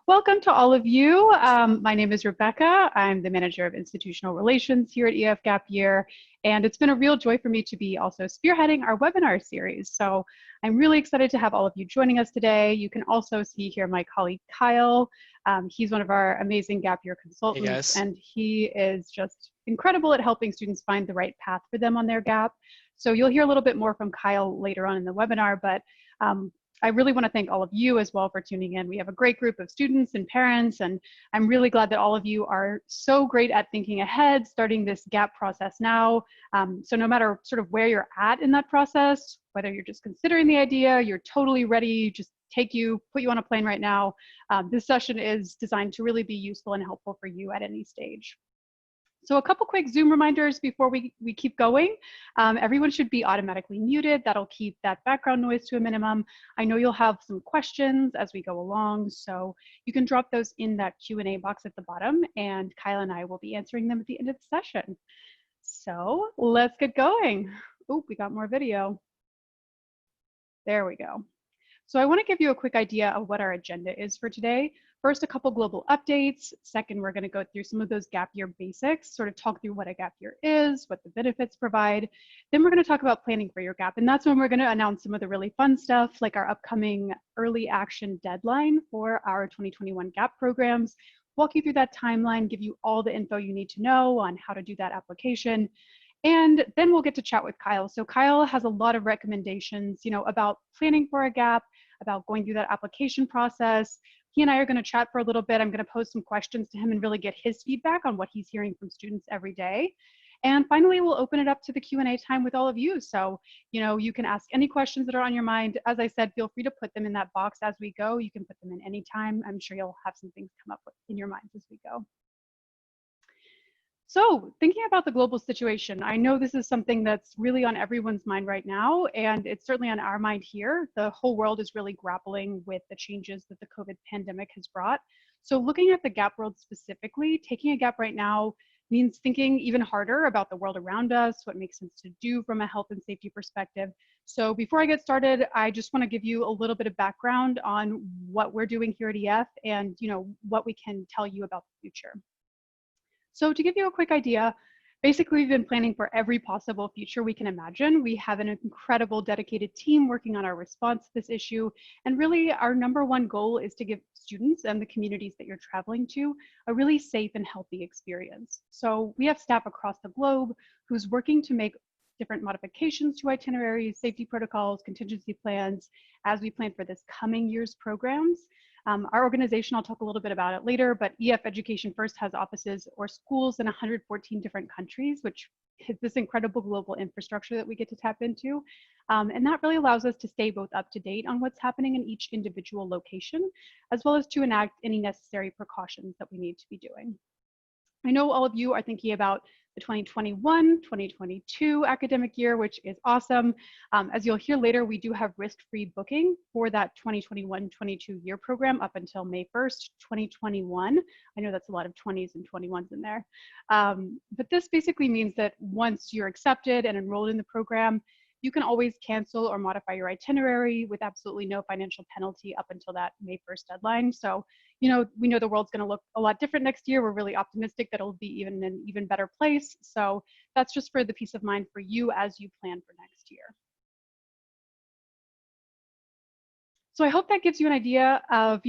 Welcome to all of you. My name is Rebecca. I'm the Manager of Institutional Relations here at EF Gap Year, and it's been a real joy for me to be also spearheading our webinar series. So I'm really excited to have all of you joining us today. You can also see here my colleague Kyle. He's one of our amazing Gap Year consultants, and he is just incredible at helping students find the right path for them on their gap. So you'll hear a little bit more from Kyle later on in the webinar, but I really want to thank all of you as well for tuning in. We have a great group of students and parents, and I'm really glad that all of you are so great at thinking ahead, starting this gap process now. So no matter sort of where you're at in that process, whether you're just considering the idea, you're totally ready, just put you on a plane right now, this session is designed to really be useful and helpful for you at any stage. So a couple quick Zoom reminders before we keep going. Everyone should be automatically muted. That'll keep that background noise to a minimum. I know you'll have some questions as we go along, so you can drop those in that Q&A box at the bottom, and Kyle and I will be answering them at the end of the session. So let's get going. Oh, we got more video. There we go. So I want to give you a quick idea of what our agenda is for today. First, a couple global updates. Second, we're going to go through some of those gap year basics, sort of talk through what a gap year is, what the benefits provide. Then we're going to talk about planning for your gap. And that's when we're going to announce some of the really fun stuff, like our upcoming early action deadline for our 2021 gap programs, walk you through that timeline, give you all the info you need to know on how to do that application. And then we'll get to chat with Kyle. So Kyle has a lot of recommendations, about planning for a gap, about going through that application process. He and I are going to chat for a little bit. I'm going to pose some questions to him and really get his feedback on what he's hearing from students every day. And finally, we'll open it up to the Q&A time with all of you. So, you can ask any questions that are on your mind. As I said, feel free to put them in that box as we go. You can put them in any time. I'm sure you'll have some things come up in your minds as we go. So thinking about the global situation, I know this is something that's really on everyone's mind right now, and it's certainly on our mind here. The whole world is really grappling with the changes that the COVID pandemic has brought. So looking at the gap world specifically, taking a gap right now means thinking even harder about the world around us, what makes sense to do from a health and safety perspective. So before I get started, I just want to give you a little bit of background on what we're doing here at EF and what we can tell you about the future. So to give you a quick idea, basically we've been planning for every possible future we can imagine. We have an incredible dedicated team working on our response to this issue. And really our number one goal is to give students and the communities that you're traveling to a really safe and healthy experience. So we have staff across the globe who's working to make different modifications to itineraries, safety protocols, contingency plans as we plan for this coming year's programs. Our organization, I'll talk a little bit about it later, but EF Education First has offices or schools in 114 different countries, which is this incredible global infrastructure that we get to tap into. And that really allows us to stay both up to date on what's happening in each individual location, as well as to enact any necessary precautions that we need to be doing. I know all of you are thinking about the 2021-2022 academic year, which is awesome. As you'll hear later, we do have risk-free booking for that 2021-22 year program up until May 1st, 2021. I know that's a lot of 20s and 21s in there. But this basically means that once you're accepted and enrolled in the program, you can always cancel or modify your itinerary with absolutely no financial penalty up until that May 1st deadline. So, we know the world's going to look a lot different next year. We're really optimistic that it'll be even an even better place. So that's just for the peace of mind for you as you plan for next year. So I hope that gives you an idea of,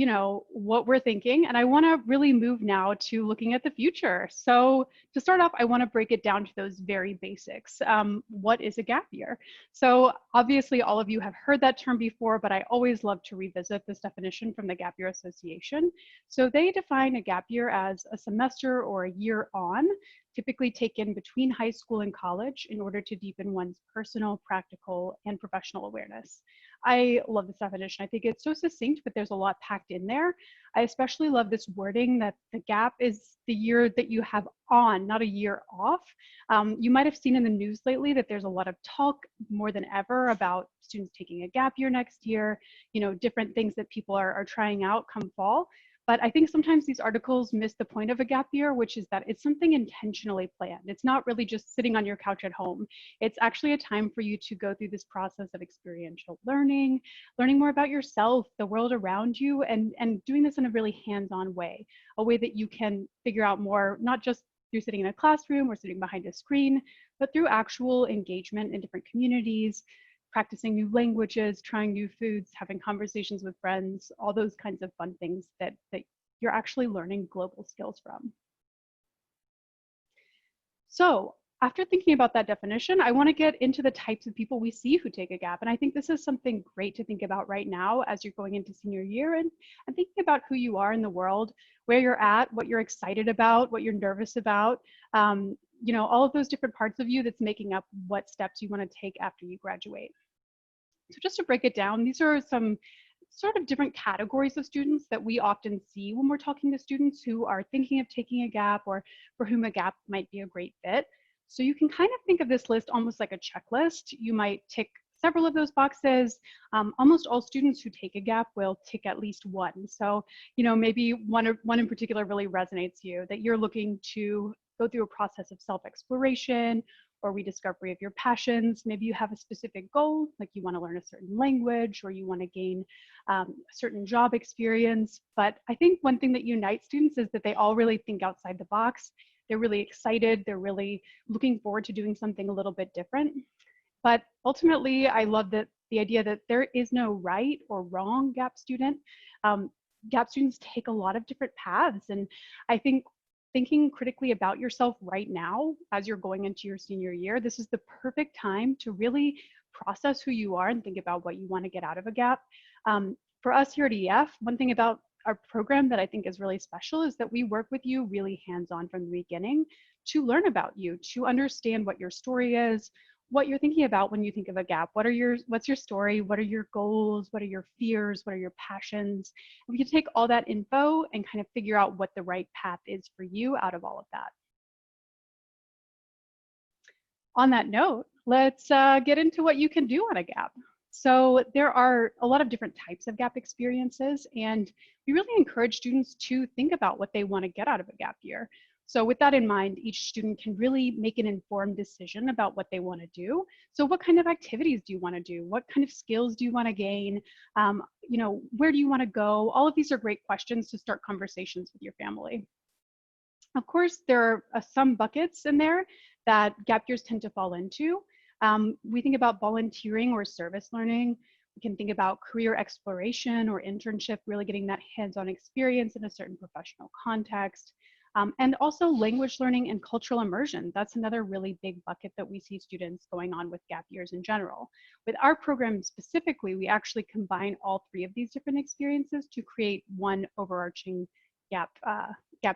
what we're thinking. And I want to really move now to looking at the future. So to start off, I want to break it down to those very basics. What is a gap year? So obviously all of you have heard that term before, but I always love to revisit this definition from the Gap Year Association. So they define a gap year as a semester or a year on, typically taken between high school and college in order to deepen one's personal, practical, and professional awareness. I love this definition. I think it's so succinct, but there's a lot packed in there. I especially love this wording that the gap is the year that you have on, not a year off. You might have seen in the news lately that there's a lot of talk more than ever about students taking a gap year next year, different things that people are trying out come fall. But I think sometimes these articles miss the point of a gap year, which is that it's something intentionally planned. It's not really just sitting on your couch at home. It's actually a time for you to go through this process of experiential learning, learning more about yourself, the world around you, and doing this in a really hands-on way, a way that you can figure out more, not just through sitting in a classroom or sitting behind a screen, but through actual engagement in different communities, practicing new languages, trying new foods, having conversations with friends, all those kinds of fun things that you're actually learning global skills from. So after thinking about that definition, I want to get into the types of people we see who take a gap. And I think this is something great to think about right now as you're going into senior year and thinking about who you are in the world, where you're at, what you're excited about, what you're nervous about, you know, all of those different parts of you that's making up what steps you want to take after you graduate. So just to break it down, these are some sort of different categories of students that we often see when we're talking to students who are thinking of taking a gap or for whom a gap might be a great fit. So you can kind of think of this list almost like a checklist. You might tick several of those boxes. Almost all students who take a gap will tick at least one. So, you know, maybe one in particular really resonates you, that you're looking to go through a process of self-exploration or rediscovery of your passions. Maybe you have a specific goal, like you want to learn a certain language or you want to gain a certain job experience. But I think one thing that unites students is that they all really think outside the box. They're really excited. They're really looking forward to doing something a little bit different. But ultimately, I love that the idea that there is no right or wrong gap student. Gap students take a lot of different paths. And I think thinking critically about yourself right now as you're going into your senior year, this is the perfect time to really process who you are and think about what you want to get out of a gap. For us here at EF, one thing about our program that I think is really special is that we work with you really hands-on from the beginning to learn about you, to understand what your story is, what you're thinking about when you think of a gap. What's your story? What are your goals? What are your fears? What are your passions? And we can take all that info and kind of figure out what the right path is for you out of all of that. On that note, let's get into what you can do on a gap. So there are a lot of different types of gap experiences, and we really encourage students to think about what they want to get out of a gap year. So with that in mind, each student can really make an informed decision about what they want to do. So what kind of activities do you want to do? What kind of skills do you want to gain? You know, where do you want to go? All of these are great questions to start conversations with your family. Of course, there are some buckets in there that gap years tend to fall into. We think about volunteering or service learning. We can think about career exploration or internship, really getting that hands-on experience in a certain professional context. And also language learning and cultural immersion. That's another really big bucket that we see students going on with gap years in general. With our program specifically, we actually combine all three of these different experiences to create one overarching gap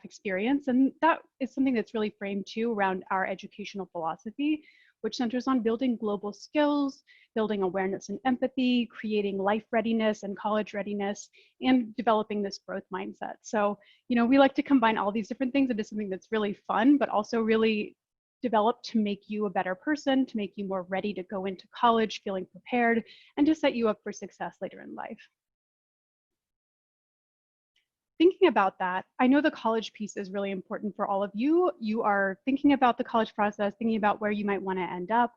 experience. And that is something that's really framed too around our educational philosophy, which centers on building global skills, building awareness and empathy, creating life readiness and college readiness, and developing this growth mindset. So, you know, we like to combine all these different things into something that's really fun, but also really developed to make you a better person, to make you more ready to go into college, feeling prepared, and to set you up for success later in life. Thinking about that, I know the college piece is really important for all of you. You are thinking about the college process, thinking about where you might want to end up.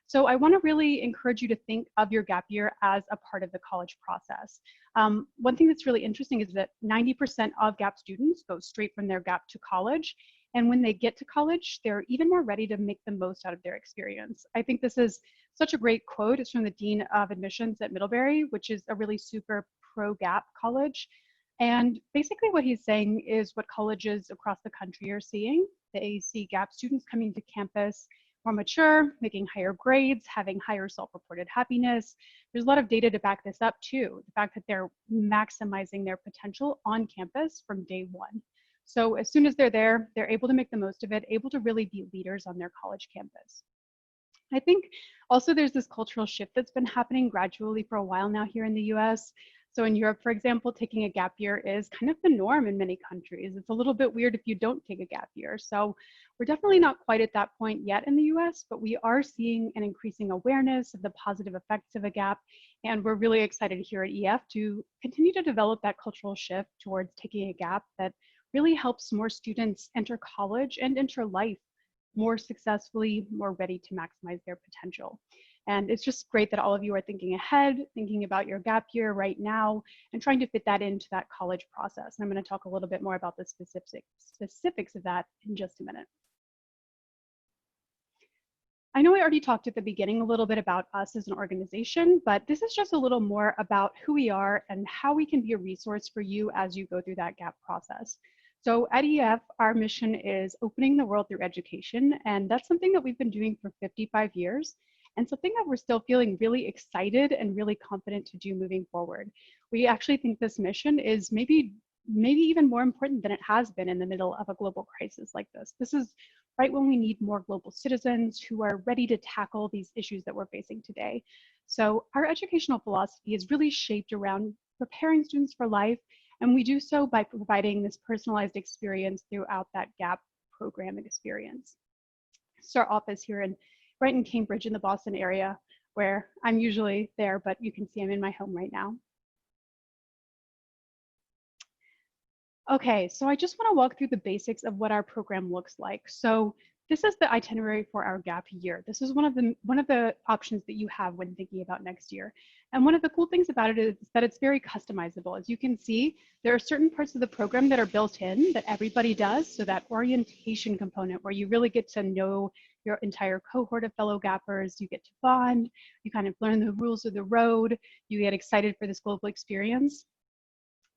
So I want to really encourage you to think of your gap year as a part of the college process. One thing that's really interesting is that 90% of gap students go straight from their gap to college. And when they get to college, they're even more ready to make the most out of their experience. I think this is such a great quote. It's from the Dean of Admissions at Middlebury, which is a really super pro-gap college. And basically what he's saying is what colleges across the country are seeing. They see gap students coming to campus more mature, making higher grades, having higher self-reported happiness. There's a lot of data to back this up too. The fact that they're maximizing their potential on campus from day one. So as soon as they're there, they're able to make the most of it, able to really be leaders on their college campus. I think also there's this cultural shift that's been happening gradually for a while now here in the US. So in Europe, for example, taking a gap year is kind of the norm in many countries. It's a little bit weird if you don't take a gap year. So we're definitely not quite at that point yet in the US, but we are seeing an increasing awareness of the positive effects of a gap. And we're really excited here at EF to continue to develop that cultural shift towards taking a gap that really helps more students enter college and enter life more successfully, more ready to maximize their potential. And it's just great that all of you are thinking ahead, thinking about your gap year right now, and trying to fit that into that college process. And I'm going to talk a little bit more about the specifics of that in just a minute. I know I already talked at the beginning a little bit about us as an organization, but this is just a little more about who we are and how we can be a resource for you as you go through that gap process. So at EF, our mission is opening the world through education, and that's something that we've been doing for 55 years, and something that we're still feeling really excited and really confident to do moving forward. We actually think this mission is maybe even more important than it has been in the middle of a global crisis like this. This is right when we need more global citizens who are ready to tackle these issues that we're facing today. So our educational philosophy is really shaped around preparing students for life, and we do so by providing this personalized experience throughout that gap program experience. It's our office here right in Cambridge in the Boston area, where I'm usually there, but you can see I'm in my home right now. Okay, so I just want to walk through the basics of what our program looks like. So this is the itinerary for our gap year. This is one of the options that you have when thinking about next year. And one of the cool things about it is that it's very customizable. As you can see, there are certain parts of the program that are built in that everybody does. So that orientation component where you really get to know your entire cohort of fellow gappers, you get to bond, you kind of learn the rules of the road, you get excited for this global experience.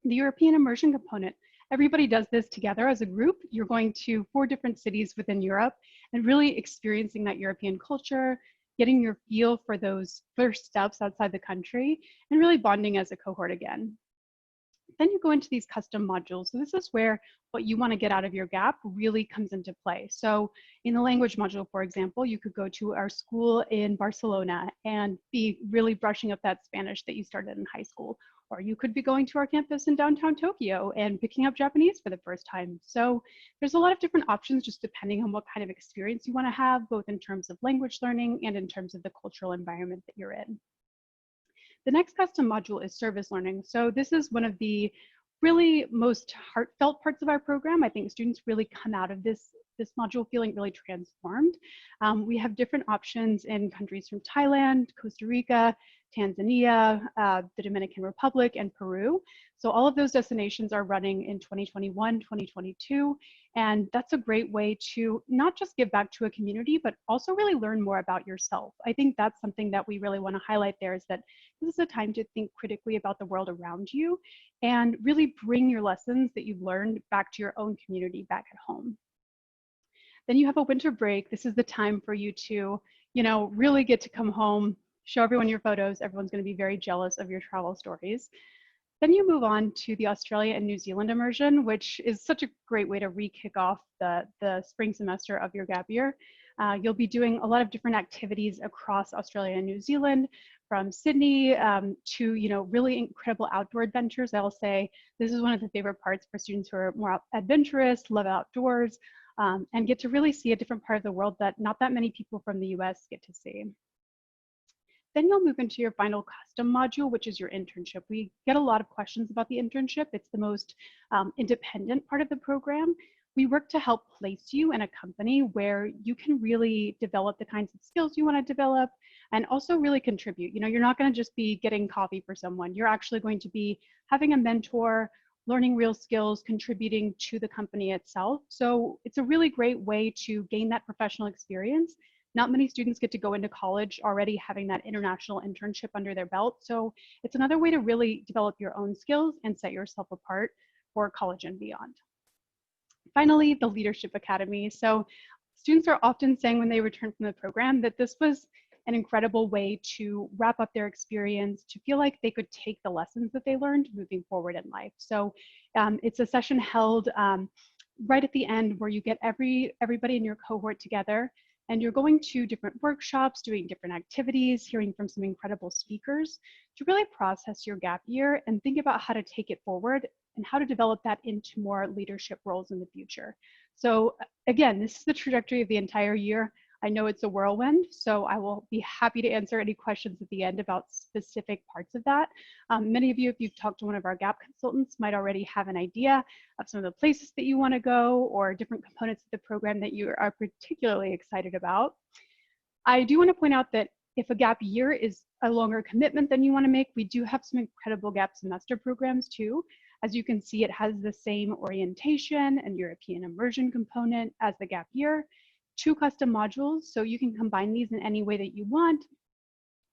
The European immersion component, everybody does this together as a group. You're going to 4 different cities within Europe and really experiencing that European culture, getting your feel for those first steps outside the country, and really bonding as a cohort again. Then you go into these custom modules. So this is where what you want to get out of your gap really comes into play. So in the language module, for example, you could go to our school in Barcelona and be really brushing up that Spanish that you started in high school. Or you could be going to our campus in downtown Tokyo and picking up Japanese for the first time. So there's a lot of different options just depending on what kind of experience you want to have, both in terms of language learning and in terms of the cultural environment that you're in. The next custom module is service learning. So this is one of the really most heartfelt parts of our program. I think students really come out of this module feeling really transformed. We have different options in countries from Thailand, Costa Rica, Tanzania, the Dominican Republic, and Peru. So all of those destinations are running in 2021, 2022. And that's a great way to not just give back to a community, but also really learn more about yourself. I think that's something that we really want to highlight there, is that this is a time to think critically about the world around you and really bring your lessons that you've learned back to your own community back at home. Then you have a winter break. This is the time for you to, really get to come home, show everyone your photos. Everyone's going to be very jealous of your travel stories. Then you move on to the Australia and New Zealand immersion, which is such a great way to re-kick off the spring semester of your gap year. You'll be doing a lot of different activities across Australia and New Zealand, from Sydney to really incredible outdoor adventures. I'll say this is one of the favorite parts for students who are more adventurous, love outdoors, and get to really see a different part of the world that not that many people from the US get to see. Then you'll move into your final custom module, which is your internship. We get a lot of questions about the internship. It's the most independent part of the program. We work to help place you in a company where you can really develop the kinds of skills you want to develop and also really contribute. You're not going to just be getting coffee for someone. You're actually going to be having a mentor, learning real skills, contributing to the company itself. So it's a really great way to gain that professional experience. Not many students get to go into college already having that international internship under their belt. So it's another way to really develop your own skills and set yourself apart for college and beyond. Finally, the Leadership Academy. So students are often saying when they return from the program that this was an incredible way to wrap up their experience, to feel like they could take the lessons that they learned moving forward in life. So it's a session held right at the end where you get everybody in your cohort together. And you're going to different workshops, doing different activities, hearing from some incredible speakers to really process your gap year and think about how to take it forward and how to develop that into more leadership roles in the future. So again, this is the trajectory of the entire year. I know it's a whirlwind, so I will be happy to answer any questions at the end about specific parts of that. Many of you, if you've talked to one of our GAP consultants, might already have an idea of some of the places that you want to go or different components of the program that you are particularly excited about. I do want to point out that if a gap year is a longer commitment than you want to make, we do have some incredible gap semester programs too. As you can see, it has the same orientation and European immersion component as the gap year. 2 custom modules, so you can combine these in any way that you want.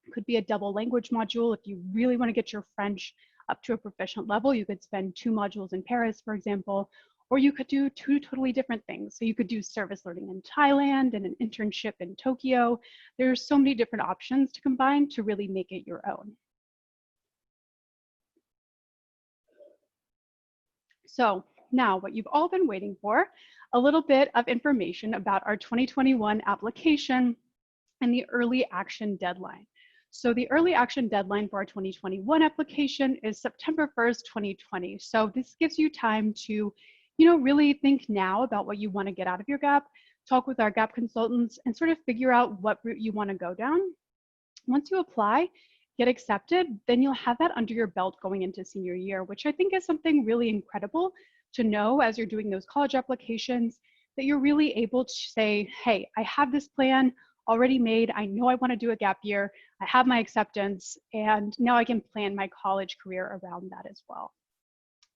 It could be a double language module. If you really want to get your French up to a proficient level, you could spend 2 modules in Paris, for example, or you could do 2 totally different things. So you could do service learning in Thailand and an internship in Tokyo. There's so many different options to combine to really make it your own. So now what you've all been waiting for, a little bit of information about our 2021 application and the early action deadline. So the early action deadline for our 2021 application is September 1st, 2020. So this gives you time to, really think now about what you want to get out of your gap, talk with our gap consultants, and sort of figure out what route you want to go down. Once you apply, get accepted, then you'll have that under your belt going into senior year, which I think is something really incredible to know as you're doing those college applications, that you're really able to say, hey, I have this plan already made. I know I want to do a gap year. I have my acceptance, and now I can plan my college career around that as well.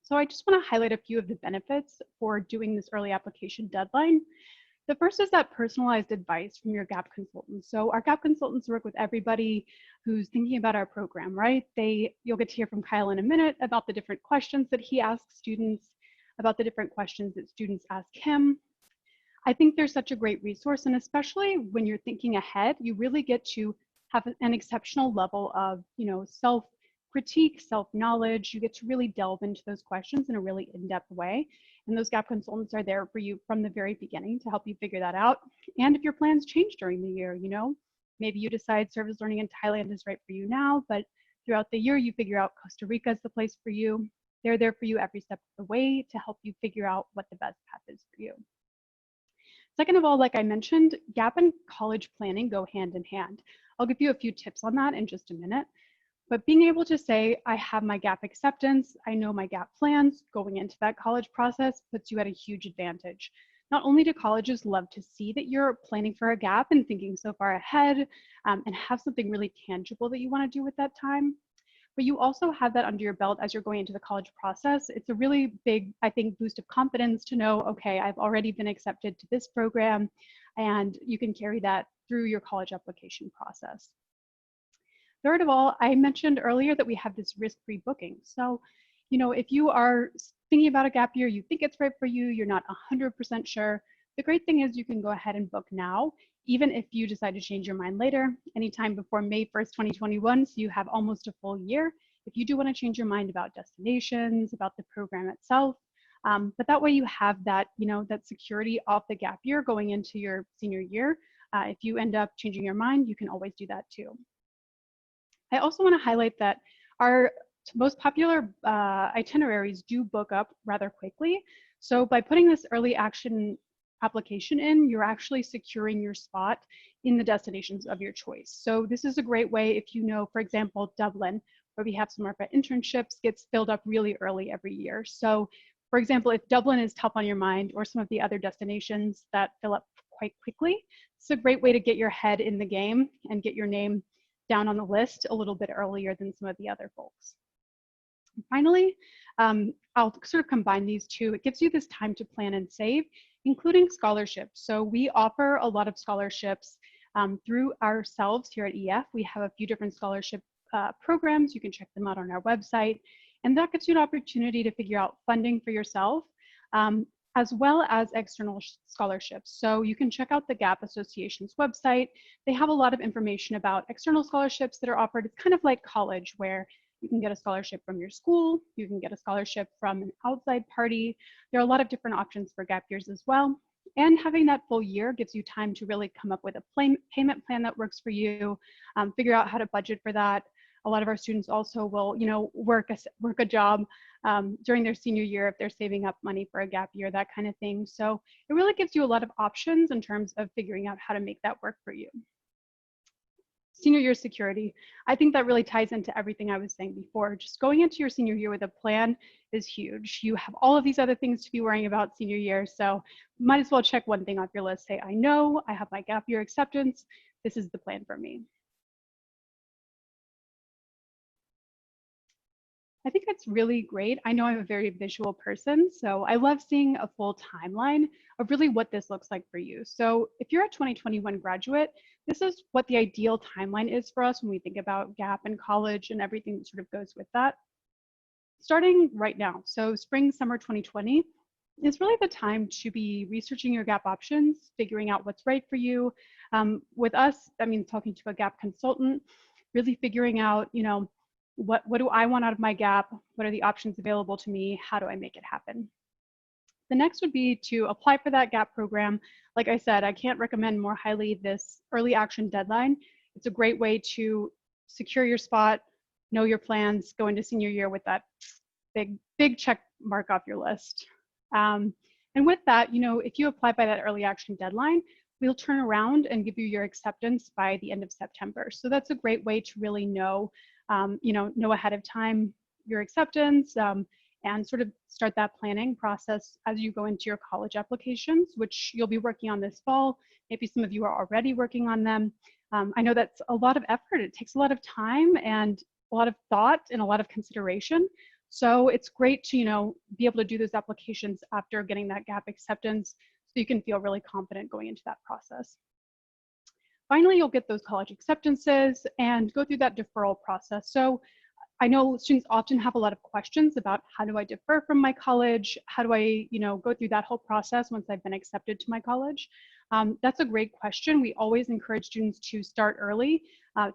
So I just want to highlight a few of the benefits for doing this early application deadline. The first is that personalized advice from your GAP consultants. So our GAP consultants work with everybody who's thinking about our program, right? You'll get to hear from Kyle in a minute about the different questions that he asks students, about the different questions that students ask him. I think they're such a great resource, and especially when you're thinking ahead, you really get to have an exceptional level of, self-critique, self-knowledge. You get to really delve into those questions in a really in-depth way. And those GAP consultants are there for you from the very beginning to help you figure that out. And if your plans change during the year, maybe you decide service learning in Thailand is right for you now, but throughout the year, you figure out Costa Rica is the place for you. They're there for you every step of the way to help you figure out what the best path is for you. Second of all, like I mentioned, gap and college planning go hand in hand. I'll give you a few tips on that in just a minute. But being able to say, I have my gap acceptance, I know my gap plans, going into that college process puts you at a huge advantage. Not only do colleges love to see that you're planning for a gap and thinking so far ahead and have something really tangible that you want to do with that time, but you also have that under your belt as you're going into the college process. It's a really big, I think, boost of confidence to know, okay, I've already been accepted to this program, and you can carry that through your college application process. Third of all, I mentioned earlier that we have this risk-free booking. So, if you are thinking about a gap year, you think it's right for you, you're not 100% sure, the great thing is you can go ahead and book now, even if you decide to change your mind later, anytime before May 1st, 2021, so you have almost a full year. If you do want to change your mind about destinations, about the program itself, but that way you have that, that security off the gap year going into your senior year. If you end up changing your mind, you can always do that too. I also want to highlight that our most popular itineraries do book up rather quickly. So by putting this early action application in, you're actually securing your spot in the destinations of your choice. So this is a great way if for example, Dublin, where we have some of our internships, gets filled up really early every year. So for example, if Dublin is top on your mind or some of the other destinations that fill up quite quickly, it's a great way to get your head in the game and get your name down on the list a little bit earlier than some of the other folks. And finally, I'll sort of combine these two. It gives you this time to plan and save, including scholarships. So we offer a lot of scholarships through ourselves here at EF. We have a few different scholarship programs. You can check them out on our website. And that gives you an opportunity to figure out funding for yourself, as well as external scholarships. So you can check out the GAP Association's website. They have a lot of information about external scholarships that are offered. It's kind of like college, where you can get a scholarship from your school, you can get a scholarship from an outside party. There are a lot of different options for gap years as well. And having that full year gives you time to really come up with a payment plan that works for you, figure out how to budget for that. A lot of our students also will, work a job during their senior year if they're saving up money for a gap year, that kind of thing. So it really gives you a lot of options in terms of figuring out how to make that work for you. Senior year security. I think that really ties into everything I was saying before. Just going into your senior year with a plan is huge. You have all of these other things to be worrying about senior year, so might as well check one thing off your list. Say, I know I have my gap year acceptance. This is the plan for me. I think that's really great. I know I'm a very visual person, so I love seeing a full timeline of really what this looks like for you. So if you're a 2021 graduate, this is what the ideal timeline is for us when we think about gap in college and everything that sort of goes with that. Starting right now, so spring, summer 2020 is really the time to be researching your gap options, figuring out what's right for you. With us, that means talking to a gap consultant, really figuring out, what do I want out of my gap? What are the options available to me? How do I make it happen? The next would be to apply for that gap program. Like I said, I can't recommend more highly this early action deadline. It's a great way to secure your spot, know your plans, go into senior year with that big check mark off your list. And with that, if you apply by that early action deadline, we'll turn around and give you your acceptance by the end of September. So that's a great way to really know ahead of time your acceptance and sort of start that planning process as you go into your college applications, which you'll be working on this fall. Maybe some of you are already working on them. I know that's a lot of effort. It takes a lot of time and a lot of thought and a lot of consideration. So it's great to, be able to do those applications after getting that gap acceptance so you can feel really confident going into that process. Finally, you'll get those college acceptances and go through that deferral process. So I know students often have a lot of questions about how do I defer from my college? How do I, go through that whole process once I've been accepted to my college? That's a great question. We always encourage students to start early.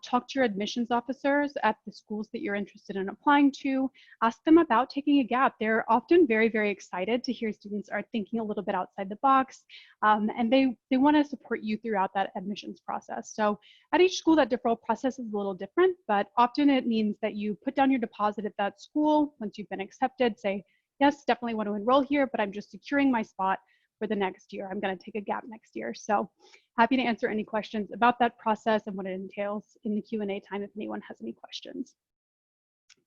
Talk to your admissions officers at the schools that you're interested in applying to. Ask them about taking a gap. They're often very, very excited to hear students are thinking a little bit outside the box, and they want to support you throughout that admissions process. So at each school, that deferral process is a little different, but often it means that you put down your deposit at that school once you've been accepted, say, yes, definitely want to enroll here, but I'm just securing my spot for the next year. I'm going to take a gap next year. So happy to answer any questions about that process and what it entails in the Q&A time if anyone has any questions.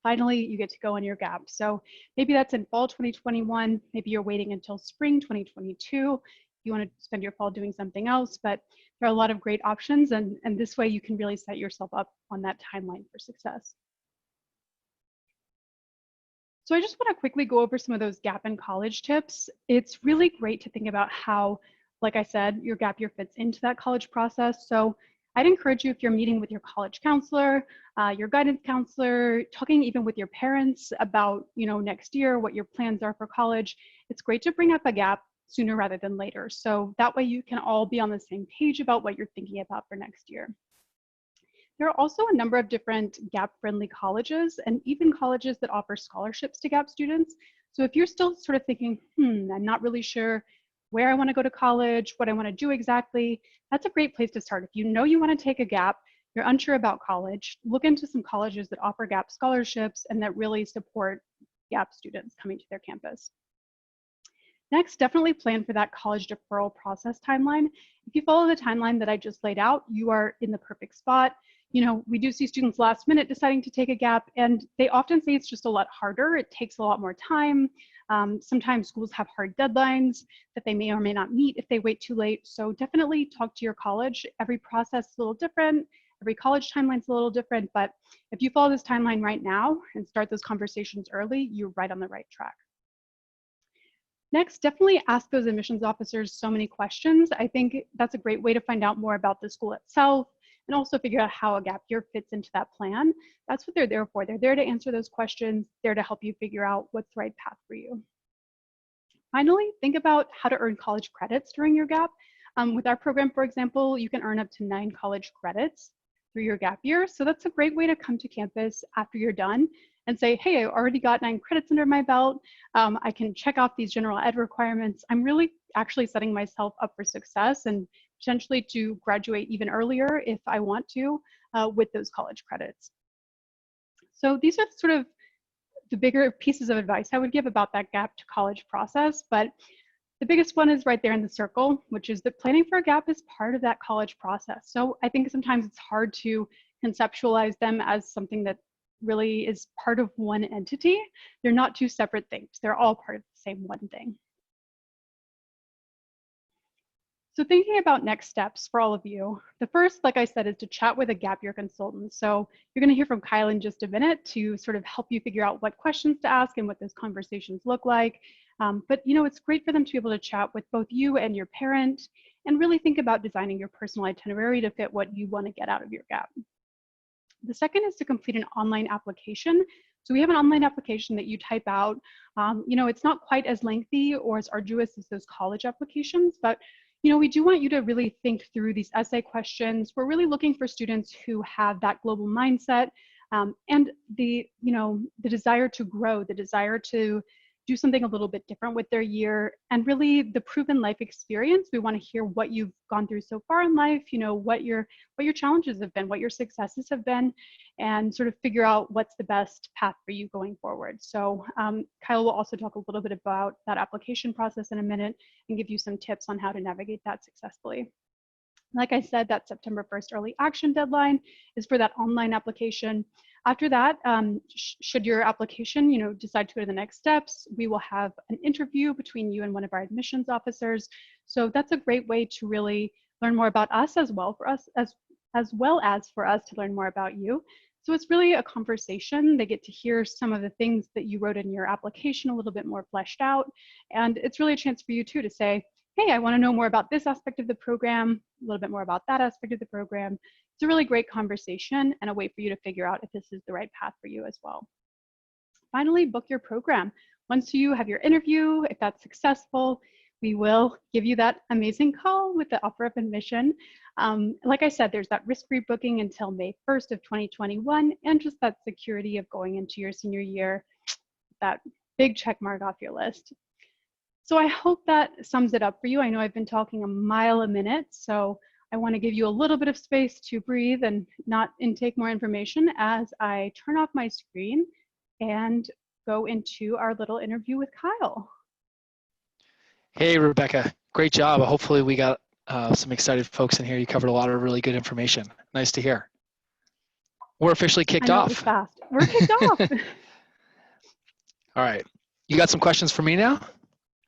Finally, you get to go on your gap. So maybe that's in fall 2021. Maybe you're waiting until spring 2022. You want to spend your fall doing something else, but there are a lot of great options. And this way you can really set yourself up on that timeline for success. So I just want to quickly go over some of those gap in college tips. It's really great to think about how, like I said, your gap year fits into that college process. So I'd encourage you, if you're meeting with your college counselor, your guidance counselor, talking even with your parents about, next year, what your plans are for college, it's great to bring up a gap sooner rather than later. So that way you can all be on the same page about what you're thinking about for next year. There are also a number of different gap-friendly colleges and even colleges that offer scholarships to gap students. So if you're still sort of thinking, I'm not really sure where I want to go to college, what I want to do exactly, that's a great place to start. If you know you want to take a gap, you're unsure about college, look into some colleges that offer gap scholarships and that really support gap students coming to their campus. Next, definitely plan for that college deferral process timeline. If you follow the timeline that I just laid out, you are in the perfect spot. We do see students last minute deciding to take a gap, and they often say it's just a lot harder. It takes a lot more time. Sometimes schools have hard deadlines that they may or may not meet if they wait too late. So definitely talk to your college. Every process is a little different. Every college timeline is a little different, but if you follow this timeline right now and start those conversations early, you're right on the right track. Next, definitely ask those admissions officers so many questions. I think that's a great way to find out more about the school itself and also figure out how a gap year fits into that plan. That's what they're there for. They're there to answer those questions, there to help you figure out what's the right path for you. Finally, think about how to earn college credits during your gap. With our program, for example, you can earn up to 9 college credits through your gap year. So that's a great way to come to campus after you're done and say, hey, I already got 9 credits under my belt. I can check off these general ed requirements. I'm really actually setting myself up for success and potentially to graduate even earlier if I want to with those college credits. So these are sort of the bigger pieces of advice I would give about that gap to college process. But the biggest one is right there in the circle, which is that planning for a gap is part of that college process. So I think sometimes it's hard to conceptualize them as something that really is part of one entity. They're not two separate things. They're all part of the same one thing. So thinking about next steps for all of you, the first, like I said, is to chat with a gap year consultant. So you're going to hear from Kyle in just a minute to sort of help you figure out what questions to ask and what those conversations look like. But it's great for them to be able to chat with both you and your parent and really think about designing your personal itinerary to fit what you want to get out of your gap. The second is to complete an online application. So we have an online application that you type out. It's not quite as lengthy or as arduous as those college applications, but we do want you to really think through these essay questions. We're really looking for students who have that global mindset and the desire to grow, the desire to do something a little bit different with their year, and really the proven life experience. We want to hear what you've gone through so far in life, what your challenges have been, what your successes have been, and sort of figure out what's the best path for you going forward. So Kyle will also talk a little bit about that application process in a minute and give you some tips on how to navigate that successfully. Like I said, that September 1st early action deadline is for that online application. After that, should your application, decide to go to the next steps, we will have an interview between you and one of our admissions officers. So that's a great way to really learn more about us as well as well as for us to learn more about you. So it's really a conversation. They get to hear some of the things that you wrote in your application a little bit more fleshed out. And it's really a chance for you too to say, hey, I want to know more about this aspect of the program, a little bit more about that aspect of the program. It's a really great conversation and a way for you to figure out if this is the right path for you as well. Finally, book your program. Once you have your interview, if that's successful, we will give you that amazing call with the offer of admission. Like I said, there's that risk-free booking until May 1st of 2021, and just that security of going into your senior year, that big check mark off your list. So I hope that sums it up for you. I know I've been talking a mile a minute, so I want to give you a little bit of space to breathe and not intake more information as I turn off my screen and go into our little interview with Kyle. Hey, Rebecca. Great job. Hopefully we got some excited folks in here. You covered a lot of really good information. Nice to hear. We're officially kicked off. It was fast. We're kicked off. All right. You got some questions for me now?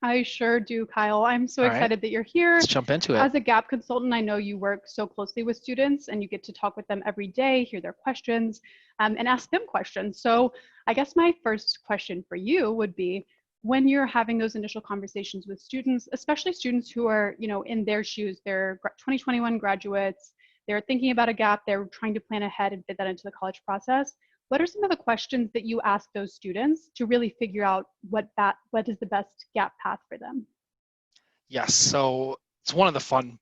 I sure do, Kyle. I'm so excited that you're here. Let's jump into it. As a GAP consultant, I know you work so closely with students and you get to talk with them every day, hear their questions, and ask them questions. So I guess my first question for you would be, when you're having those initial conversations with students, especially students who are, in their shoes, they're 2021 graduates, they're thinking about a gap, they're trying to plan ahead and fit that into the college process. What are some of the questions that you ask those students to really figure out what is the best gap path for them? Yes, so it's one of the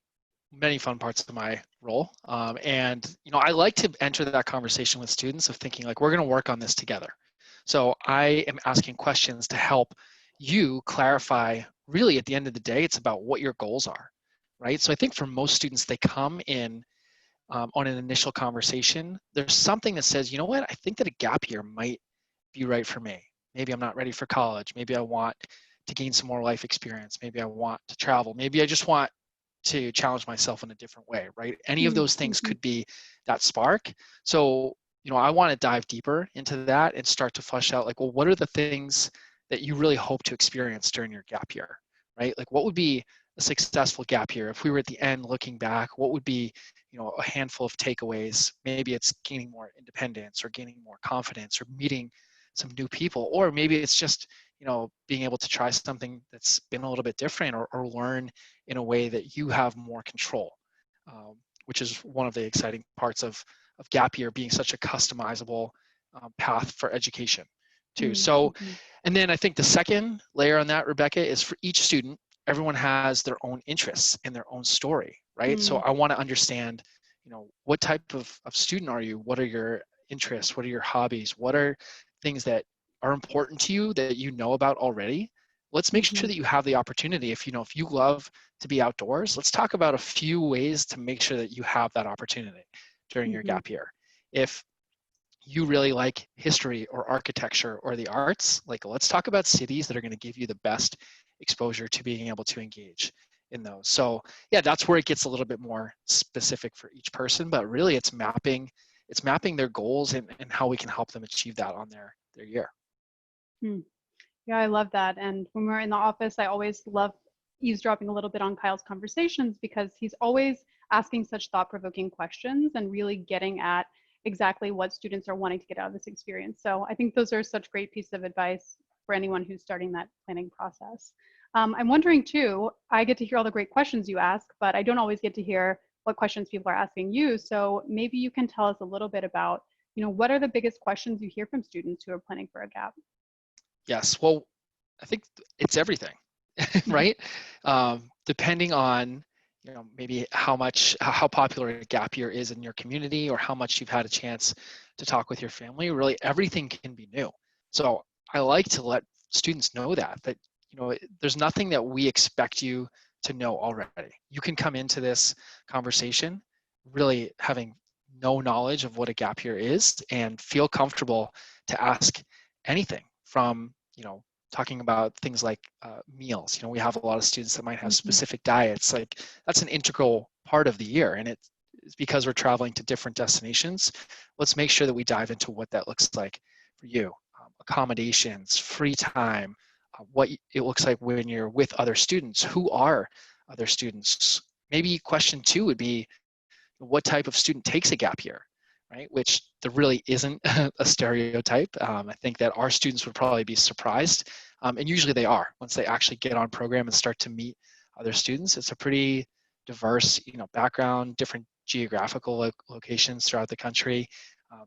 many fun parts of my role. And I like to enter that conversation with students of thinking like, we're gonna work on this together. So I am asking questions to help you clarify, really at the end of the day, it's about what your goals are, right? So I think for most students, they come in on an initial conversation, there's something that says, you know what, I think that a gap year might be right for me. Maybe I'm not ready for college. Maybe I want to gain some more life experience. Maybe I want to travel. Maybe I just want to challenge myself in a different way, right? Any of those things could be that spark. So, I want to dive deeper into that and start to flesh out like, well, what are the things that you really hope to experience during your gap year, right? Like what would be a successful gap year? If we were at the end looking back, what would be a handful of takeaways? Maybe it's gaining more independence or gaining more confidence or meeting some new people, or maybe it's just being able to try something that's been a little bit different or learn in a way that you have more control, which is one of the exciting parts of gap year being such a customizable path for education too. So, and then I think the second layer on that, Rebecca, is for each student, everyone has their own interests and their own story, right? So I want to understand, what type of student are you? What are your interests? What are your hobbies? What are things that are important to you that you know about already. Let's make sure Mm-hmm. that you have the opportunity. If you love to be outdoors, let's talk about a few ways to make sure that you have that opportunity during your Mm-hmm. gap year. If you really like history or architecture or the arts, like let's talk about cities that are going to give you the best exposure to being able to engage in those. So yeah, that's where it gets a little bit more specific for each person, but really it's mapping their goals and how we can help them achieve that on their year. Yeah, I love that. And when we're in the office, I always love eavesdropping a little bit on Kyle's conversations because he's always asking such thought-provoking questions and really getting at exactly what students are wanting to get out of this experience. So I think those are such great pieces of advice for anyone who's starting that planning process. I'm wondering too, I get to hear all the great questions you ask, but I don't always get to hear what questions people are asking you. So maybe you can tell us a little bit about, what are the biggest questions you hear from students who are planning for a gap? Yes, well, I think it's everything, right? Depending on maybe how popular a gap year is in your community or how much you've had a chance to talk with your family, really everything can be new. So I like to let students know that there's nothing that we expect you to know already. You can come into this conversation really having no knowledge of what a gap year is and feel comfortable to ask anything from talking about things like meals. We have a lot of students that might have Mhm. specific diets. Like that's an integral part of the year, and it's because we're traveling to different destinations. Let's make sure that we dive into what that looks like for you. Accommodations, free time, what it looks like when you're with other students. Who are other students? Maybe question two would be, what type of student takes a gap year, right? Which there really isn't a stereotype. I think that our students would probably be surprised, and usually they are once they actually get on program and start to meet other students. It's a pretty diverse, background, different geographical locations throughout the country, um,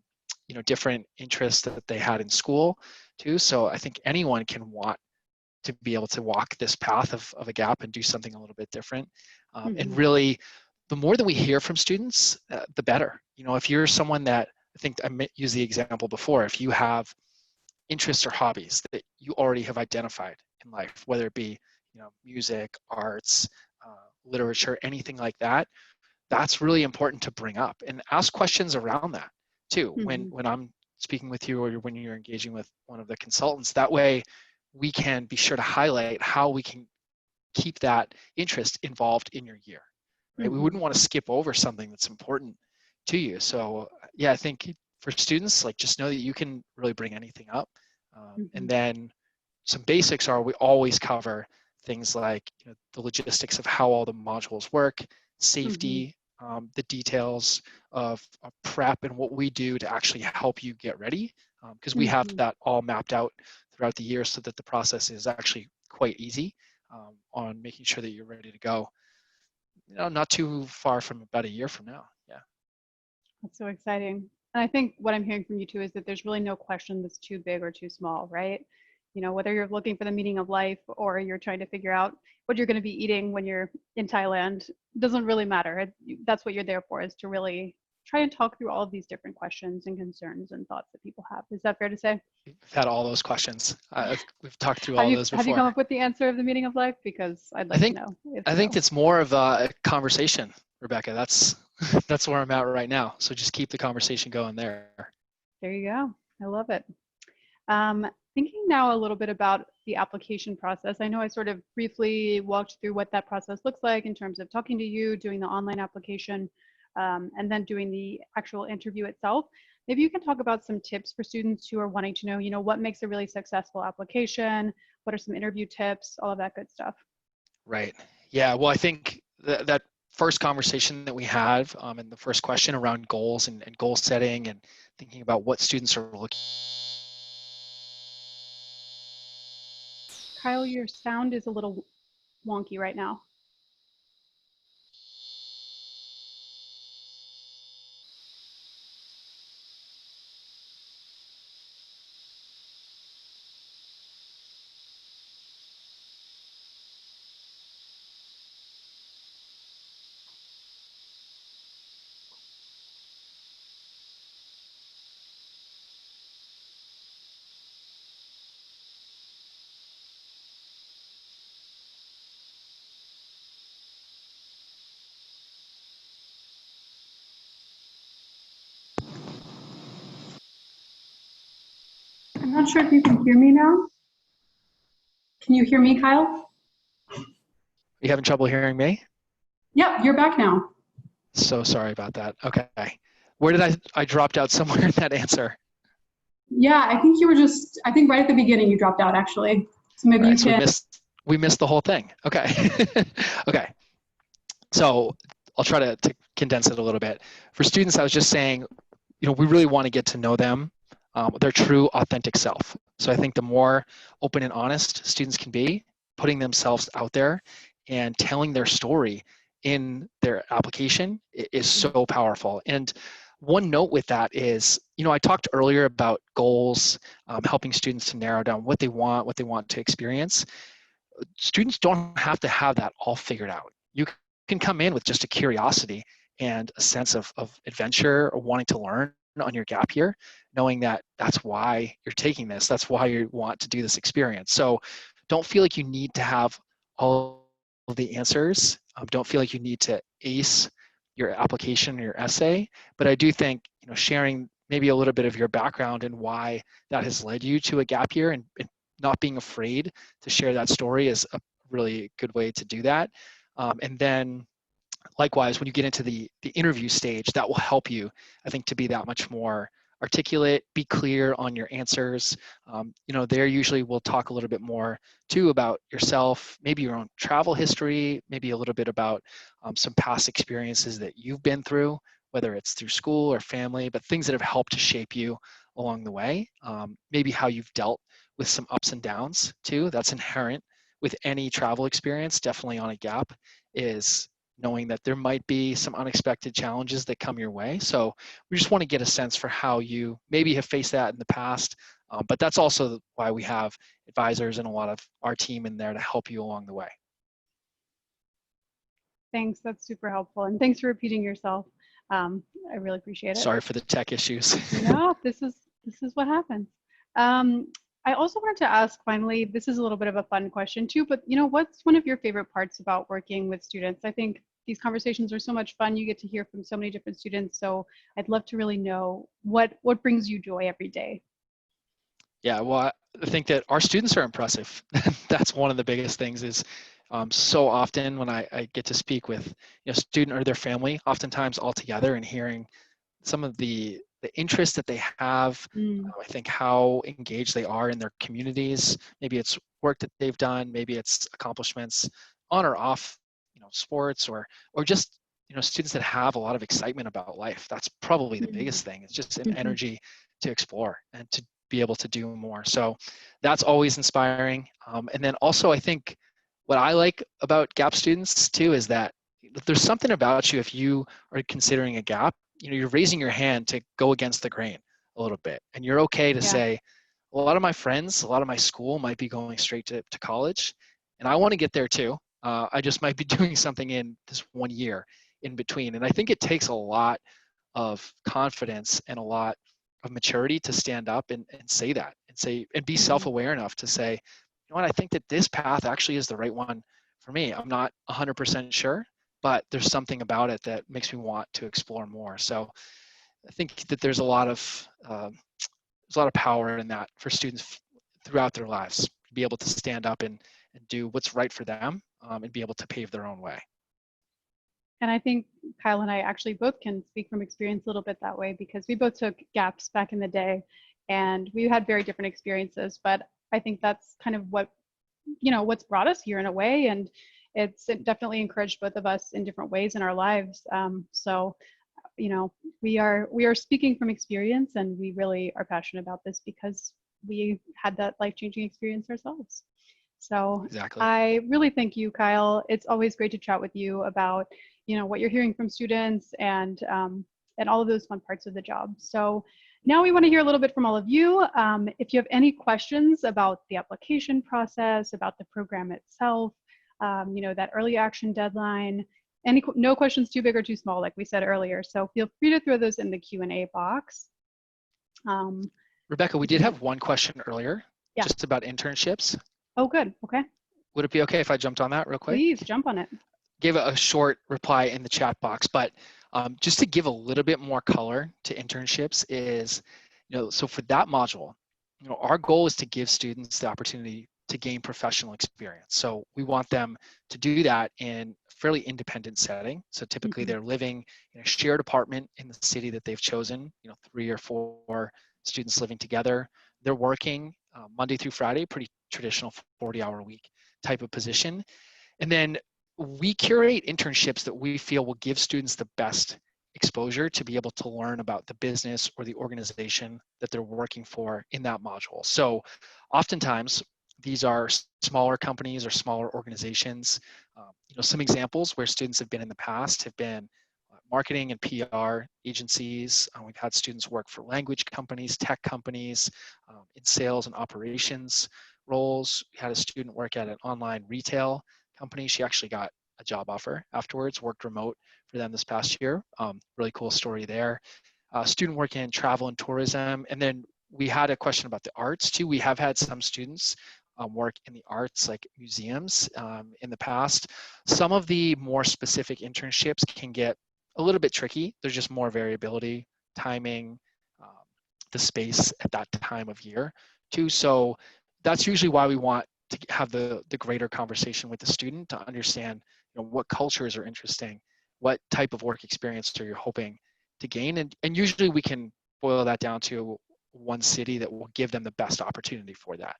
different interests that they had in school too. So I think anyone can want to be able to walk this path of a gap and do something a little bit different. And Mhm. really, the more that we hear from students, the better. If you're someone that, I think I used the example before, if you have interests or hobbies that you already have identified in life, whether it be music, arts, literature, anything like that, that's really important to bring up and ask questions around that too when Mhm. I'm speaking with you or when you're engaging with one of the consultants. That way we can be sure to highlight how we can keep that interest involved in your year, right? We Mhm. wouldn't want to skip over something that's important to you. So yeah, I think for students, like just know that you can really bring anything up. And Mhm. then some basics are we always cover things like the logistics of how all the modules work, Mhm. safety, the details of prep and what we do to actually help you get ready, because we have Mhm. that all mapped out throughout the year so that the process is actually quite easy, on making sure that you're ready to go. Not too far from about a year from now. Yeah. That's so exciting. And I think what I'm hearing from you too is that there's really no question that's too big or too small, right? Whether you're looking for the meaning of life or you're trying to figure out what you're going to be eating when you're in Thailand, doesn't really matter. That's what you're there for, is to really try and talk through all of these different questions and concerns and thoughts that people have. Is that fair to say? We've had all those questions. We've talked through Have all you those have you before. come up with the answer of the meaning of life? Because I'd I like to think know if I think so. it's more of a conversation, Rebecca. That's that's where I'm at right now. So just keep the conversation going there. There you go. I love it. Um, Thinking now a little bit about the application process. I know I sort of briefly walked through what that process looks like in terms of talking to you, doing the online application, and then doing the actual interview itself. Maybe you can talk about some tips for students who are wanting to know, what makes a really successful application? What are some interview tips? All of that good stuff. Right. Yeah. Well, I think that first conversation that we have, and the first question around goals and goal setting and thinking about what students are looking. Kyle, your sound is a little wonky right now. not sure if you can hear me now. Can you hear me, Kyle? You having trouble hearing me? Yep, you're back now. So sorry about that. Okay. Where did I dropped out somewhere in that answer? Yeah, I think you were just, I think right at the beginning you dropped out actually. So maybe All you right, so can. we missed the whole thing. Okay. Okay. So I'll try to condense it a little bit. For students, I was just saying, we really want to get to know them, their true authentic self. So I think the more open and honest students can be, putting themselves out there and telling their story in their application is so powerful. And one note with that is, I talked earlier about goals, helping students to narrow down what they want to experience. Students don't have to have that all figured out. You can come in with just a curiosity and a sense of adventure or wanting to learn on your gap year, knowing that that's why you're taking this, that's why you want to do this experience. So don't feel like you need to have all of the answers. Don't feel like you need to ace your application or your essay. But I do think, sharing maybe a little bit of your background and why that has led you to a gap year, and not being afraid to share that story is a really good way to do that. And then likewise, when you get into the interview stage, that will help you, I think, to be that much more articulate, be clear on your answers. There usually we'll talk a little bit more too about yourself, maybe your own travel history, maybe a little bit about some past experiences that you've been through, whether it's through school or family, but things that have helped to shape you along the way. Maybe how you've dealt with some ups and downs too. That's inherent with any travel experience, definitely on a gap, is knowing that there might be some unexpected challenges that come your way. So we just want to get a sense for how you maybe have faced that in the past. But that's also why we have advisors and a lot of our team in there to help you along the way. Thanks, that's super helpful. And thanks for repeating yourself. I really appreciate it. Sorry for the tech issues. No, this is what happens. I also wanted to ask finally, this is a little bit of a fun question too, but what's one of your favorite parts about working with students? I think these conversations are so much fun. You get to hear from so many different students. So I'd love to really know what brings you joy every day. Yeah, well, I think that our students are impressive. That's one of the biggest things is so often when I get to speak with student or their family, oftentimes all together, and hearing some of the interest that they have, I think how engaged they are in their communities. Maybe it's work that they've done, maybe it's accomplishments on or off, sports, or just students that have a lot of excitement about life. That's probably the biggest thing. It's just an energy to explore and to be able to do more. So that's always inspiring. And then also, I think what I like about gap students too is that there's something about you if you are considering a gap. You're raising your hand to go against the grain a little bit, and you're okay to say, a lot of my friends, a lot of my school might be going straight to college, and I want to get there too. I just might be doing something in this 1 year in between. And I think it takes a lot of confidence and a lot of maturity to stand up and say that, and be self-aware enough to say, I think that this path actually is the right one for me. I'm not 100% sure, but there's something about it that makes me want to explore more. So I think that there's a lot of power in that for students throughout their lives to be able to stand up and do what's right for them, and be able to pave their own way. And I think Kyle and I actually both can speak from experience a little bit that way, because we both took gaps back in the day and we had very different experiences, but I think that's kind of what's brought us here in a way, and it definitely encouraged both of us in different ways in our lives. So we are speaking from experience, and we really are passionate about this because we had that life-changing experience ourselves. So Exactly. I really thank you, Kyle. It's always great to chat with you about what you're hearing from students and all of those fun parts of the job. So now we want to hear a little bit from all of you. If you have any questions about the application process, about the program itself, that early action deadline, no questions too big or too small, like we said earlier. So feel free to throw those in the Q&A box. Rebecca, we did have one question earlier, just about internships. Oh, good. Okay. Would it be okay if I jumped on that real quick? Please jump on it. Gave a short reply in the chat box, but just to give a little bit more color to internships is, so for that module, our goal is to give students the opportunity to gain professional experience. So we want them to do that in a fairly independent setting. So typically Mhm. they're living in a shared apartment in the city that they've chosen, 3 or 4 students living together. They're working Monday through Friday, pretty traditional 40-hour a week type of position. And then we curate internships that we feel will give students the best exposure to be able to learn about the business or the organization that they're working for in that module. So oftentimes these are smaller companies or smaller organizations. Some examples where students have been in the past have been marketing and PR agencies. We've had students work for language companies, tech companies, in sales and operations roles. We had a student work at an online retail company. She actually got a job offer afterwards, worked remote for them this past year. Really cool story there. Student working in travel and tourism. And then we had a question about the arts too. We have had some students work in the arts, like museums, in the past. Some of the more specific internships can get a little bit tricky. There's just more variability, timing, um, the space at that time of year too. So that's usually why we want to have the greater conversation with the student to understand what cultures are interesting, what type of work experience are you hoping to gain, and usually we can boil that down to one city that will give them the best opportunity for that.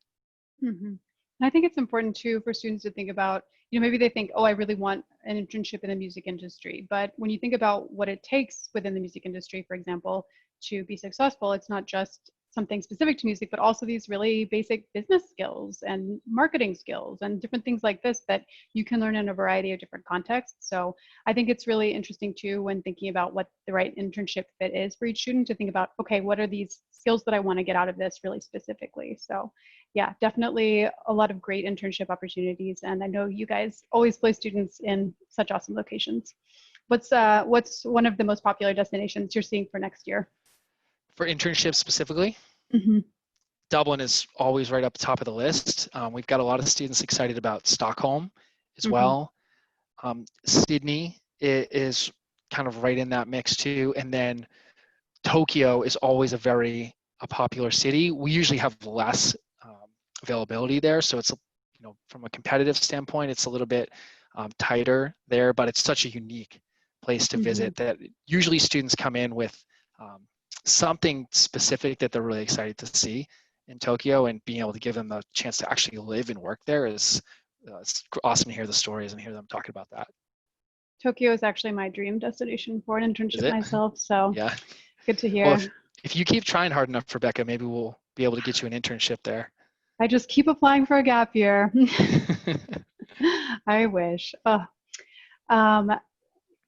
Mhm. And I think it's important too for students to think about, maybe they think, oh, I really want an internship in the music industry. But when you think about what it takes within the music industry, for example, to be successful, it's not just something specific to music, but also these really basic business skills and marketing skills and different things like this that you can learn in a variety of different contexts. So I think it's really interesting too when thinking about what the right internship fit is for each student to think about, okay, what are these skills that I want to get out of this really specifically? So yeah, definitely a lot of great internship opportunities. And I know you guys always place students in such awesome locations. What's one of the most popular destinations you're seeing for next year? For internships specifically, Hmm. Dublin is always right up the top of the list. We've got a lot of students excited about Stockholm as Hmm. well. Sydney is kind of right in that mix too. And then Tokyo is always a popular city. We usually have less availability there, so it's from a competitive standpoint, it's a little bit tighter there. But it's such a unique place to Hmm. visit that usually students come in with um, something specific that they're really excited to see in Tokyo, and being able to give them the chance to actually live and work there is it's awesome to hear the stories and hear them talk about that. Tokyo is actually my dream destination for an Is internship it? myself. So Yeah. good to Well, hear. if you keep trying hard enough, Rebecca, maybe we'll be able to get you an internship there. I just keep applying for a gap year. I wish. Um,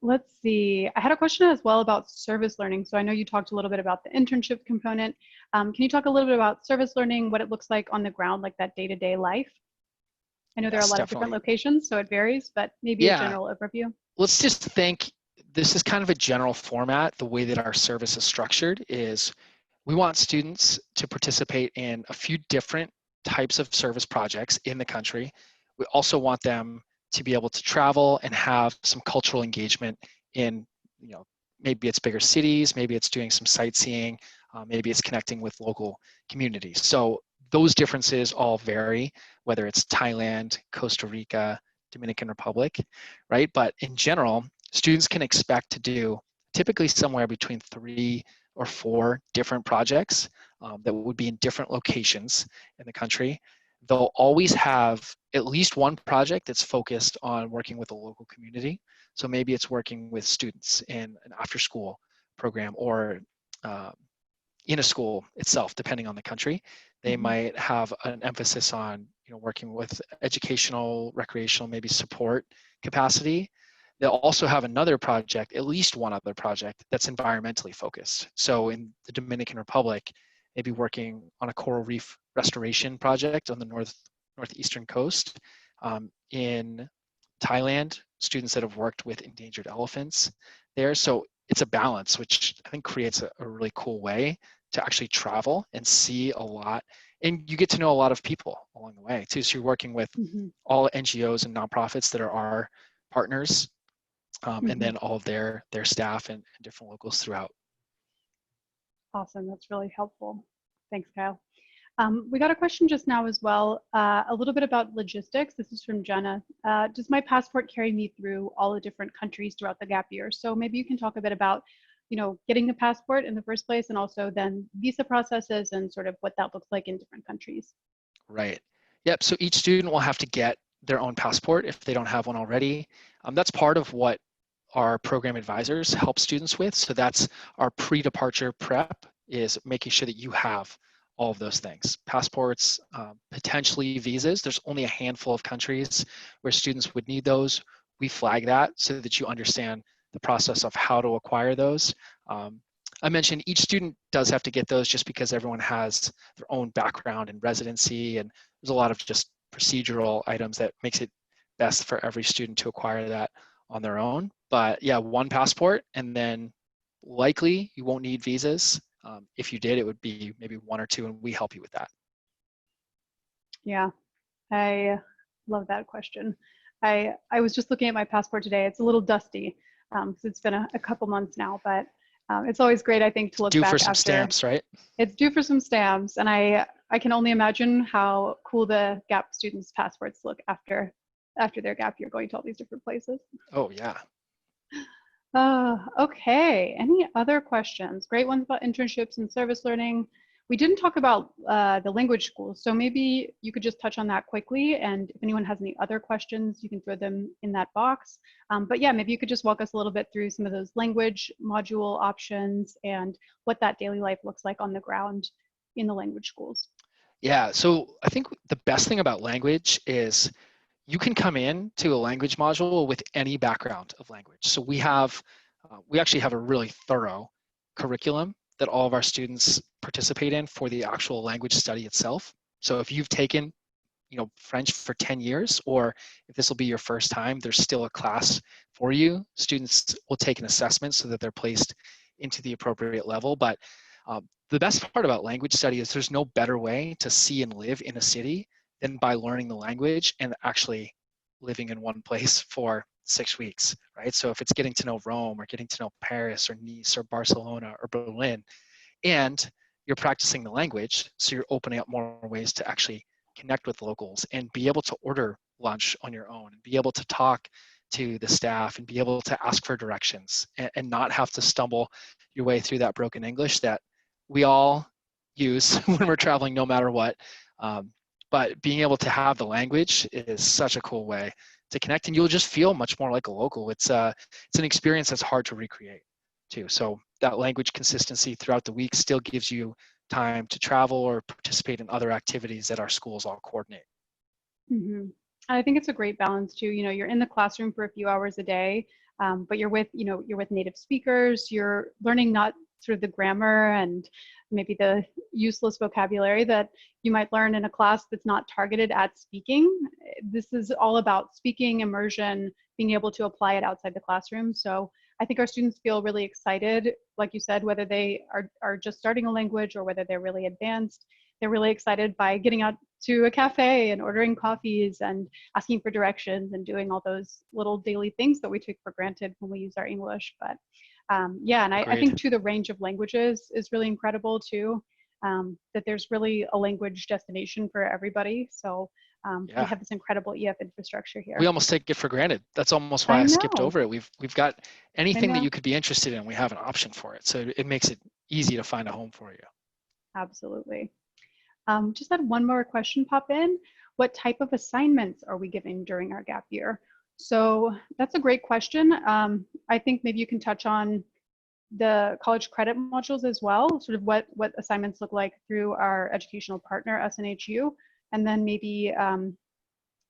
let's see. I had a question as well about service learning. So I know you talked a little bit about the internship component. Can you talk a little bit about service learning, what it looks like on the ground, like that day-to-day life? I know there are a Yes, lot of different definitely. locations, so it varies, but maybe a Yeah, general overview. let's just think this is kind of a general format. The way that our service is structured is we want students to participate in a few different types of service projects in the country. We also want them to be able to travel and have some cultural engagement in, you know, maybe it's bigger cities, maybe it's doing some sightseeing, maybe it's connecting with local communities. So those differences all vary, whether it's Thailand, Costa Rica, Dominican Republic, right? But in general, students can expect to do typically somewhere between 3 or 4 different projects that would be in different locations in the country. They'll always have at least one project that's focused on working with a local community. So maybe it's working with students in an after school program or uh, in a school itself, depending on the country. They Mhm. might have an emphasis on working with educational, recreational, maybe support capacity. They'll also have another project, at least one other project that's environmentally focused. So in the Dominican Republic, maybe working on a coral reef restoration project on the northeastern coast. In Thailand, students that have worked with endangered elephants there. So it's a balance, which I think creates a really cool way to actually travel and see a lot. And you get to know a lot of people along the way too. So you're working with Mhm. all NGOs and nonprofits that are our partners, and Mhm. then all of their staff and different locals throughout. Awesome. That's really helpful. Thanks, Kyle. We got a question just now as well, a little bit about logistics. This is from Jenna. Does my passport carry me through all the different countries throughout the gap year? So maybe you can talk a bit about, getting the passport in the first place, and also then visa processes and sort of what that looks like in different countries. Right. Yep. So each student will have to get their own passport if they don't have one already. That's part of what our program advisors help students with. So that's our pre-departure prep, is making sure that you have all of those things: passports, potentially visas. There's only a handful of countries where students would need those. We flag that so that you understand the process of how to acquire those. I mentioned each student does have to get those just because everyone has their own background and residency, and there's a lot of just procedural items that makes it best for every student to acquire that on their own. But yeah, one passport, and then likely you won't need visas. If you did, it would be maybe one or two, and we help you with that. Yeah, I love that question. I was just looking at my passport today. It's a little dusty because it's been a couple months now, but it's always great, I think, to look Due back for some after. stamps, right? It's due for some stamps, and I can only imagine how cool the gap students' passports look after their gap year, going to all these different places. Oh yeah. Okay, any other questions? Great ones about internships and service learning. We didn't talk about the language schools, so maybe you could just touch on that quickly, and if anyone has any other questions, you can throw them in that box. But yeah, maybe you could just walk us a little bit through some of those language module options and what that daily life looks like on the ground in the language schools. Yeah, so I think the best thing about language is you can come in to a language module with any background of language. So we actually have a really thorough curriculum that all of our students participate in for the actual language study itself. So if you've taken, French for 10 years, or if this will be your first time, there's still a class for you. Students will take an assessment so that they're placed into the appropriate level. But the best part about language study is there's no better way to see and live in a city than by learning the language and actually living in one place for 6 weeks, right? So if it's getting to know Rome, or getting to know Paris or Nice or Barcelona or Berlin, and you're practicing the language, so you're opening up more ways to actually connect with locals and be able to order lunch on your own, and be able to talk to the staff, and be able to ask for directions, and not have to stumble your way through that broken English that we all use when we're traveling, no matter what. But being able to have the language is such a cool way to connect, and you'll just feel much more like a local. It's an experience that's hard to recreate too. So that language consistency throughout the week still gives you time to travel or participate in other activities that our schools all coordinate. Mm-hmm. I think it's a great balance too. You're in the classroom for a few hours a day, but you're with native speakers. You're learning not sort of the grammar and maybe the useless vocabulary that you might learn in a class that's not targeted at speaking. This is all about speaking, immersion, being able to apply it outside the classroom. So I think our students feel really excited, like you said, whether they are just starting a language or whether they're really advanced. They're really excited by getting out to a cafe and ordering coffees and asking for directions and doing all those little daily things that we take for granted when we use our English. But yeah, and I think too, the range of languages is really incredible too, that there's really a language destination for everybody. So we have this incredible EF infrastructure here. We almost take it for granted. That's almost why I skipped over it. We've got anything that you could be interested in, we have an option for it. So it makes it easy to find a home for you. Absolutely. Just had one more question pop in. What type of assignments are we giving during our gap year? So that's a great question. I think maybe you can touch on the college credit modules as well, sort of what assignments look like through our educational partner, SNHU, and then maybe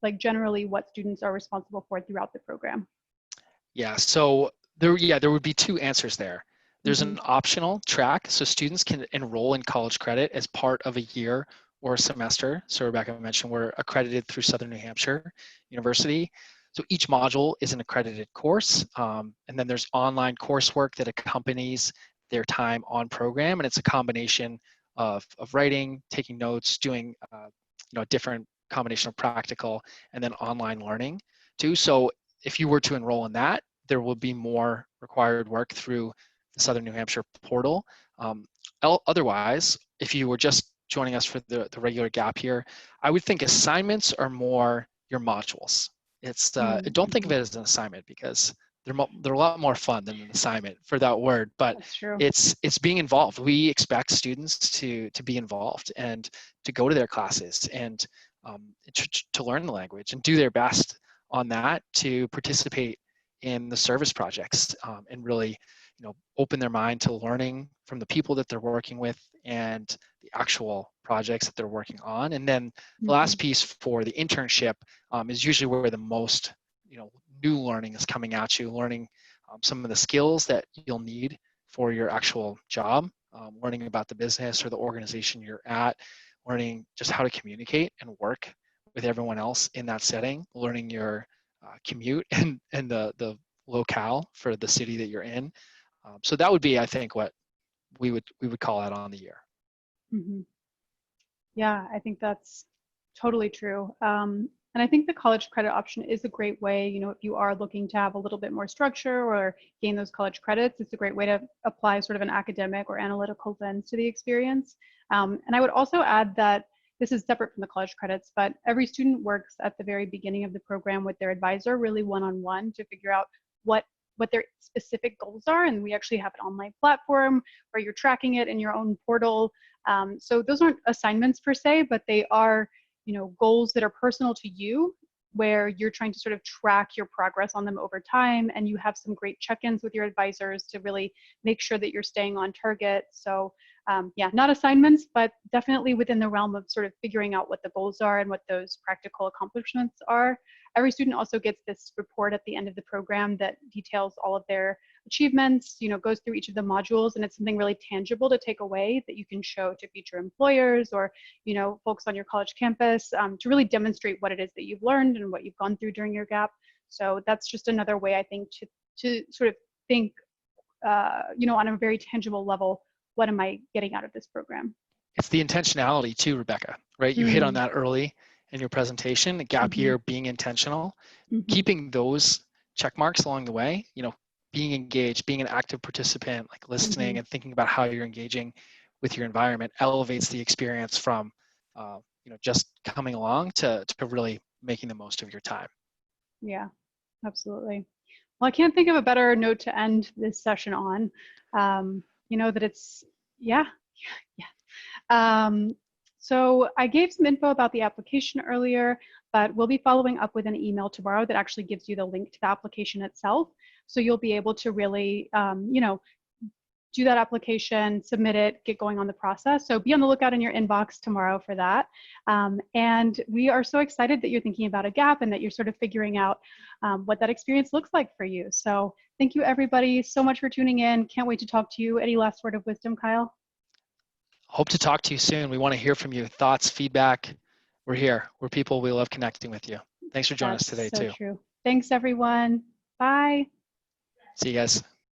like generally what students are responsible for throughout the program. Yeah, so there would be two answers there. There's an optional track, so students can enroll in college credit as part of a year or a semester. So Rebecca mentioned we're accredited through Southern New Hampshire University. So each module is an accredited course, and then there's online coursework that accompanies their time on program, and it's a combination of writing, taking notes, doing a different combination of practical and then online learning too. So if you were to enroll in that, there will be more required work through the Southern New Hampshire portal. Otherwise, if you were just joining us for the regular gap year, I would think assignments are more your modules. It's don't think of it as an assignment because they're a lot more fun than an assignment for that word, but That's true. it's being involved. We expect students to be involved and to go to their classes and to learn the language and do their best on that, to participate in the service projects and really, open their mind to learning from the people that they're working with and the actual projects that they're working on. And then the last piece for the internship is usually where the most, new learning is coming at you, learning some of the skills that you'll need for your actual job, learning about the business or the organization you're at, learning just how to communicate and work with everyone else in that setting, learning your commute and the locale for the city that you're in. So that would be, I think, what we would call out on the year. Yeah, I think that's totally true. And I think the college credit option is a great way, if you are looking to have a little bit more structure or gain those college credits, it's a great way to apply sort of an academic or analytical lens to the experience. And I would also add that this is separate from the college credits, but every student works at the very beginning of the program with their advisor, really one-on-one, to figure out what their specific goals are. And we actually have an online platform where you're tracking it in your own portal. So those aren't assignments per se, but they are, goals that are personal to you, where you're trying to sort of track your progress on them over time. And you have some great check-ins with your advisors to really make sure that you're staying on target. So yeah, not assignments, but definitely within the realm of sort of figuring out what the goals are and what those practical accomplishments are. Every student also gets this report at the end of the program that details all of their achievements, goes through each of the modules, and it's something really tangible to take away that you can show to future employers or, folks on your college campus to really demonstrate what it is that you've learned and what you've gone through during your gap. So that's just another way, I think, to sort of think, on a very tangible level, what am I getting out of this program? It's the intentionality too, Rebecca, right? You hit on that early in your presentation, the gap year being intentional, keeping those check marks along the way, being engaged, being an active participant, like listening and thinking about how you're engaging with your environment elevates the experience from, just coming along to really making the most of your time. Yeah, absolutely. Well, I can't think of a better note to end this session on. That it's, yeah. So I gave some info about the application earlier, but we'll be following up with an email tomorrow that actually gives you the link to the application itself. So you'll be able to really, do that application, submit it, get going on the process. So be on the lookout in your inbox tomorrow for that. And we are so excited that you're thinking about a gap and that you're sort of figuring out what that experience looks like for you. So thank you everybody so much for tuning in. Can't wait to talk to you. Any last word of wisdom, Kyle? Hope to talk to you soon. We want to hear from you. Thoughts, feedback. We're here. We're people. We love connecting with you. Thanks for joining us today too. True. Thanks everyone. Bye. See you guys.